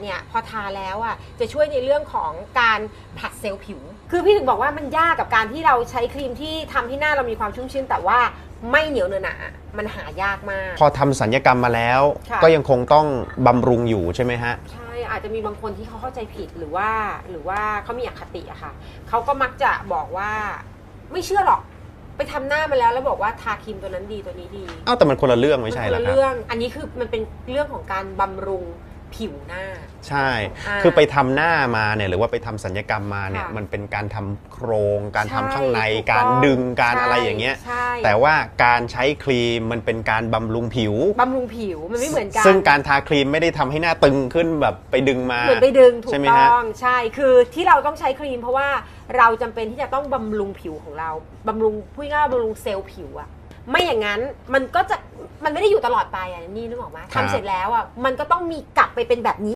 เนี่ยพอทาแล้วอ่ะจะช่วยในเรื่องของการผลัดเซลล์ผิวคือพี่ถึงบอกว่ามันยากกับการที่เราใช้ครีมที่ทำให้หน้าเรามีความชุ่มชื้นแต่ว่าไม่เหนียวเนอะหนามันหายากมากพอทำศัลยกรรมมาแล้วก็ยังคงต้องบำรุงอยู่ใช่ไหมฮะใช่อาจจะมีบางคนที่เขาเข้าใจผิดหรือว่าเขามีอคติอะค่ะเขาก็มักจะบอกว่าไม่เชื่อหรอกไปทำหน้ามาแล้วบอกว่าทาครีมตัวนั้นดีตัวนี้ดีอ้าวแต่มันคนละเรื่องไม่ใช่หรอครับคนละเรื่องอันนี้คือมันเป็นเรื่องของการบำรุงผิวหน้าใช่คือไปทำหน้ามาเนี่ยหรือว่าไปทำศัลยกรรมมาเนี่ยมันเป็นการทำโครงการทำข้างในการดึงการอะไรอย่างเงี้ยแต่ว่าการใช้ครีมมันเป็นการบำรุงผิวมันไม่เหมือนกันซึ่งการทาครีมไม่ได้ทำให้หน้าตึงขึ้นแบบไปดึงมาเหมือนไปดึงถูกต้องใช่คือที่เราต้องใช้ครีมเพราะว่าเราจำเป็นที่จะต้องบำรุงผิวของเราบำรุงพูดง่ายๆบำรุงเซลล์ผิวอะไม่อย่างนั้นมันไม่ได้อยู่ตลอดไปอ่ะนี่นึกออกไหมทำเสร็จแล้วอ่ะมันก็ต้องมีกลับไปเป็นแบบนี้